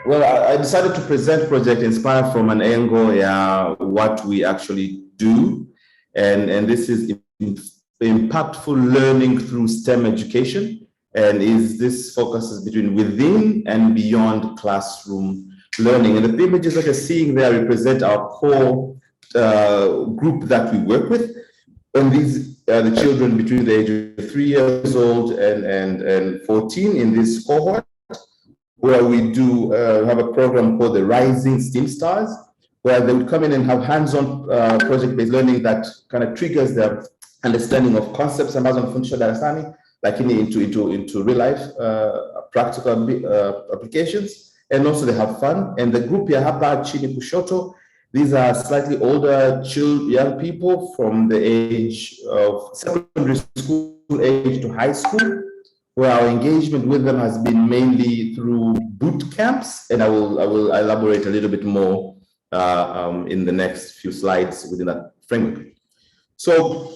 Well, I decided to present Projekt Inspire from an angle, what we actually do, and this is impactful learning through STEM education, and this focuses between within and beyond classroom learning. And the images that you're seeing there represent our core group that we work with, and these are the children between the age of 3 years old and 14 in this cohort, where we do have a program called the Rising STEAM Stars, where they would come in and have hands-on project-based learning that kind of triggers their understanding of concepts and functional darasani, like into real life practical applications, and also they have fun. And the group here, hapa chini kushoto, these are slightly older young people from the age of secondary school age to high school, where our engagement with them has been mainly through boot camps, and I will elaborate a little bit more in the next few slides within that framework. So,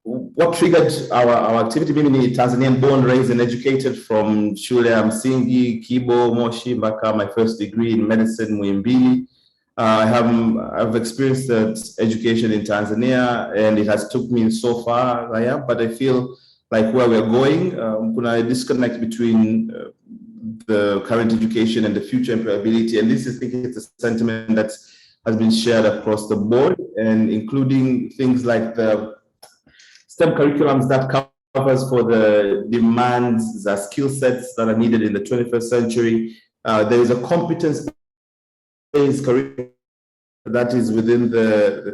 what triggered our activity? Mimi Tanzanian, born, raised, and educated from shule ya msingi Kibo Moshi mpaka my first degree in medicine Muhimbili. I've experienced that education in Tanzania, and it has took me so far I am, but I feel like where we're going, kuna disconnect between the current education and the future employability. And this is, I think, it's a sentiment that has been shared across the board, and including things like the STEM curriculums that covers for the demands, the skill sets that are needed in the 21st century. There is a competence-based curriculum that is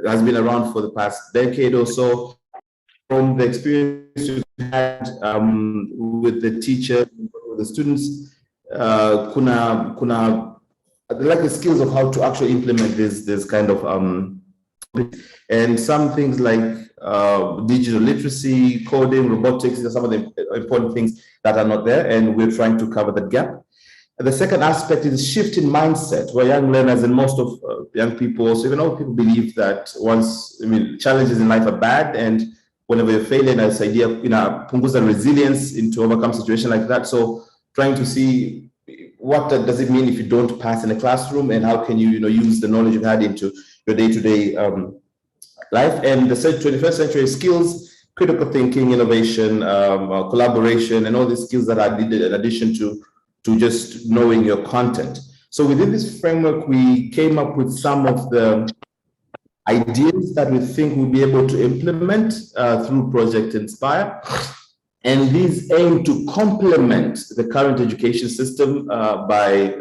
has been around for the past decade or so. From the experience we've had with the teachers, with the students, kuna like the skills of how to actually implement this kind of and some things like digital literacy, coding, robotics. These are some of the important things that are not there, and we're trying to cover that gap. And the second aspect is a shift in mindset, where young learners and most of young people, also even old people, believe that challenges in life are bad, and whenever you're failing, this idea, punguza resilience into overcome situation like that. So trying to see what does it mean if you don't pass in a classroom, and how can you, use the knowledge you've had into your day-to-day life. And the 21st century skills, critical thinking, innovation, collaboration, and all these skills that are needed in addition to just knowing your content. So within this framework, we came up with some of the ideas that we think we'll be able to implement through Projekt Inspire. And these aim to complement the current education system by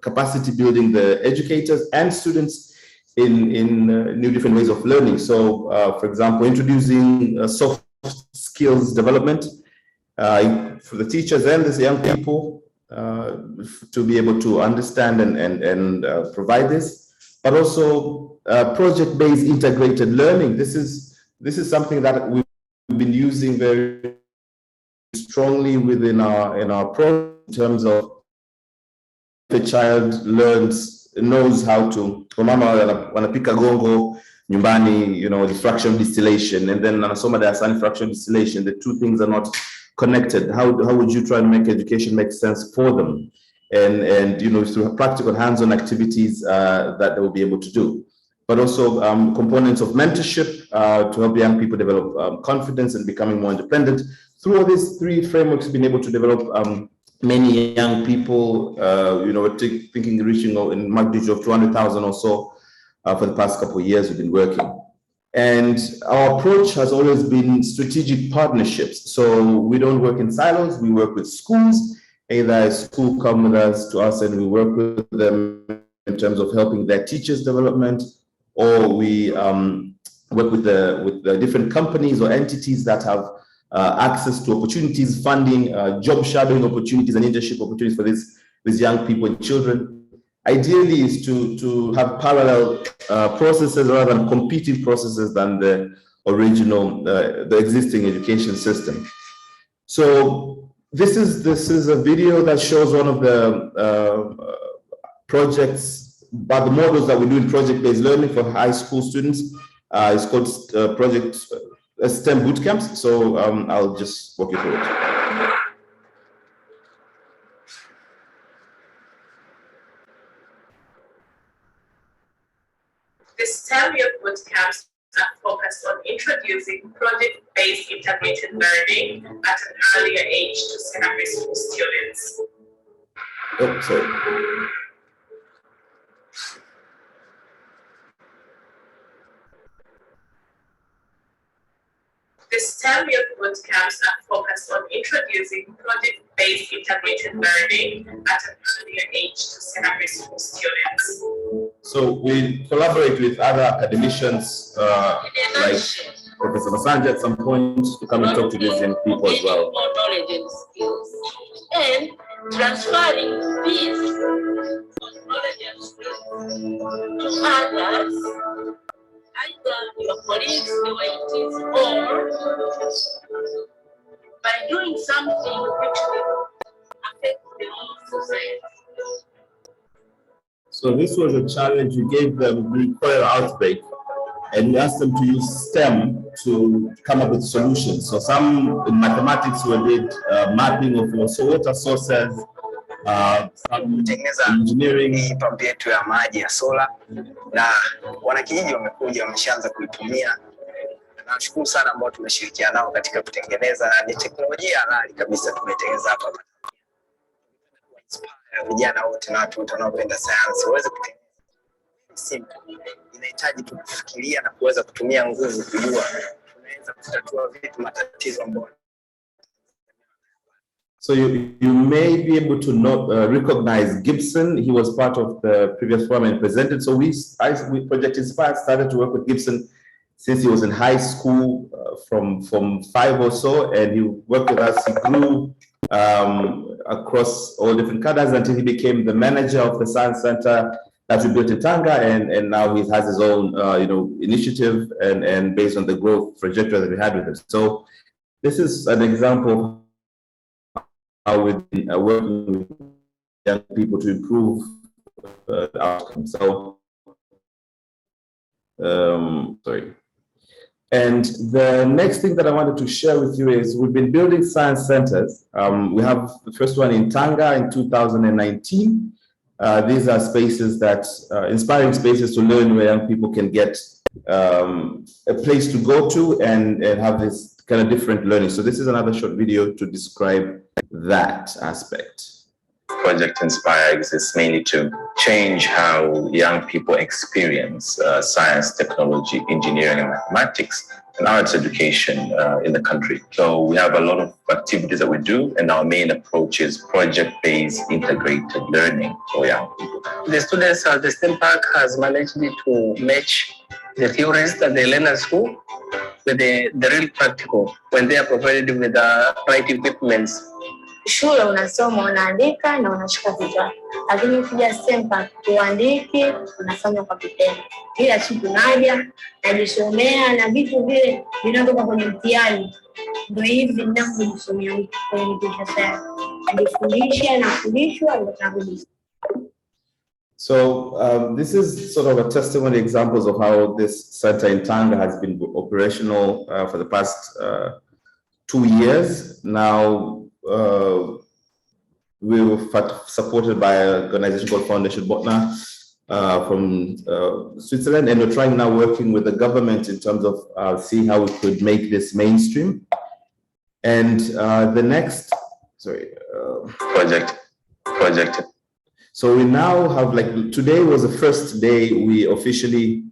capacity building the educators and students in new different ways of learning. So, for example, introducing soft skills development for the teachers and the young people to be able to understand and provide this, but also project-based integrated learning. This is something that we've been using very strongly within our program, in terms of the child knows how to, mama wanapika gongo nyumbani, the fraction distillation, and then anasoma darasani fraction distillation. The two things are not connected. How would you try to make education make sense for them? And through practical hands-on activities that they will be able to do. But also components of mentorship to help young people develop confidence and becoming more independent. Through all these three frameworks, being able to develop many young people, thinking reaching in magnitude of 200,000 or so for the past couple of years we've been working. And our approach has always been strategic partnerships. So we don't work in silos, we work with schools. Either a school come with us to us and we work with them in terms of helping their teachers' development, or we work with the different companies or entities that have access to opportunities, funding, job shadowing opportunities, and internship opportunities for these young people and children. Ideally is to have parallel processes rather than competing processes than the original, the existing education system. So this is a video that shows one of the projects, but the models that we do in project-based learning for high school students. It's called Project STEM Bootcamps. So I'll just walk you through it. This time your bootcamps are focused on introducing project-based integrated learning at an earlier age to secondary school students. Oh, sorry. This term your bootcamps are focused on introducing project-based integrated learning at an earlier age to secondary school students. So we collaborate with other academicians like Professor Masanja at some point to come and talk to these young people as well. More knowledge and skills, and transferring these knowledge and skills to others, either your colleagues, your entities, or by doing something which will affect the whole society. So this was a challenge. We gave them the cholera outbreak, and we asked them to use STEM to come up with solutions. So some in mathematics we did mapping of water sources, some engineering. Hii pampu yetu ya maji ya sola, na wanakijiji wamekuja wameshaanza kuitumia. Nashukuru sana ambao tumeshirikiana nao katika kutengeneza, na ni teknolojia halali kabisa tumetengeneza hapa. Vijana wote na watu wanaopenda sayansi waweze kutengeneza. Simple. Inahitaji tu kufikiria na kuweza kutumia nguvu kujua tunaweza kutatua vipi matatizo ambayo. So you may be able to recognize Gibson. He was part of the previous forum and presented. So we Projekt Inspire started to work with Gibson since he was in high school, from 5 or so, and he worked with us. He grew across all different cadres until he became the manager of the science center that we built in Tanga, and now he has his own initiative and based on the growth trajectory that we had with him. So this is an example of how we've been working with young people to improve outcomes. So sorry. And the next thing that I wanted to share with you is we've been building science centers. We have the first one in Tanga in 2019. These are spaces that, inspiring spaces to learn, where young people can get a place to go to and have this kind of different learning. So this is another short video to describe that aspect. Projekt Inspire exists mainly to change how young people experience science, technology, engineering, and mathematics and arts education in the country. So we have a lot of activities that we do, and our main approach is project-based integrated learning for young people. The students at the STEM Park has managed to match the theories that they learn at school with the real practical when they are provided with the right equipments. Shule unasoma, unaandika na unashika kichwa. Lakini ukija STEM Park kuandiki, unafanya kwa vitendo. Kila siku naja, najisomea na vitu vile vinatoka kwenye mtihani. Ndio hivi ninavyojisomea kwenye mtihani sasa. Najifundisha na kufundishwa ndio tunarudi. So this is sort of a testimony examples of how this center in Tanga has been operational for the past 2 years. Now, we were supported by an organization called Foundation Botna from Switzerland, and we're trying now working with the government in terms of seeing how we could make this mainstream. And the next, project. So we now have, like, today was the first day we officially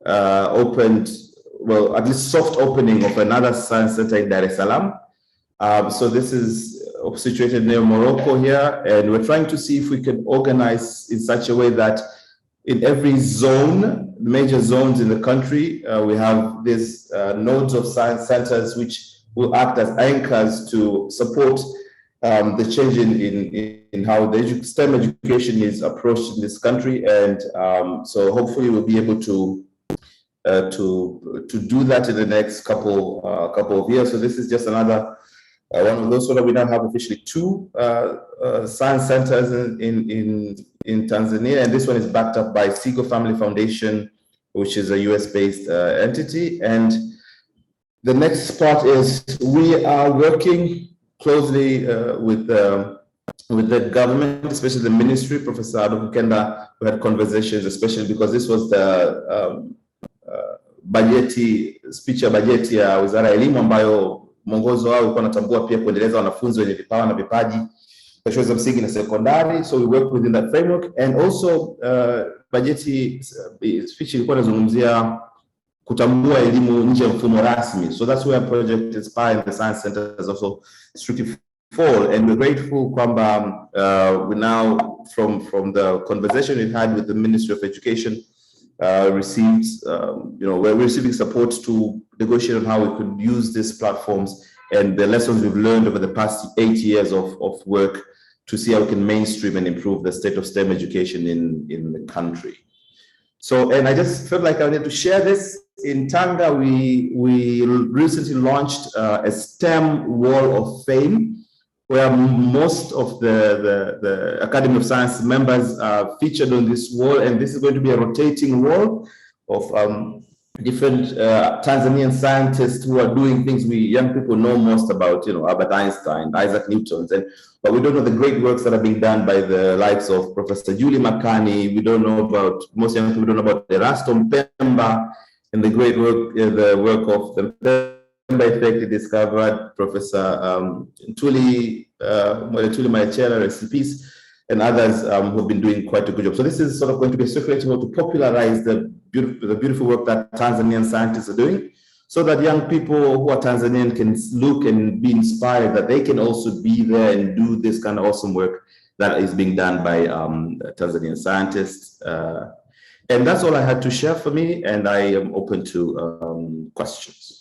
opened, well, at least soft opening of another science center in Dar es Salaam. So this is situated near Morocco here, and we're trying to see if we can organize in such a way that in every zone, major zones in the country, we have these nodes of science centers which will act as anchors to support the change in how the STEM education is approached in this country. And so hopefully we'll be able to do that in the next couple of years. So this is just another one of those. So that we now have officially 2 science centers in Tanzania, and this one is backed up by Sigo Family Foundation, which is a US-based entity. And the next part is we are working closely with with the government, especially the ministry, Professor Adokukenda, we had conversations, especially because this was the speech ya bajeti ya Wizara ya Elimu ambayo mwongozo wao ulikuwa unatambua pia kuendeleza wanafunzi wenye vipawa na vipaji kwa shule za msingi na sekondari. So we work within that framework, and also bajeti speech ilikuwa inazungumzia kutambua elimu nje ya mfumo rasmi. So that's where Projekt Inspire and the Science Center is also strictly fall, and we're grateful kwamba we now from the conversation we had with the Ministry of Education received we're receiving support to negotiate on how we could use these platforms and the lessons we've learned over the past 8 years of work to see how we can mainstream and improve the state of STEM education in the country. So, and I just felt like I wanted to share this. In Tanga, we recently launched a STEM Wall of Fame, where most of the Academy of Science members are featured on this wall, and this is going to be a rotating wall of different Tanzanian scientists who are doing things we young people know most about, Albert Einstein, Isaac Newton, but we don't know the great works that are being done by the likes of Professor Julie Makani. We don't know about, most young people don't know about Erasto Mpemba and the great work, the work of the effect he discovered, Professor Ntuli Maechela, rest in peace, and others who have been doing quite a good job. So this is sort of going to be a circulating to popularize the beautiful work that Tanzanian scientists are doing, so that young people who are Tanzanian can look and be inspired that they can also be there and do this kind of awesome work that is being done by Tanzanian scientists. And that's all I had to share for me, and I am open to questions.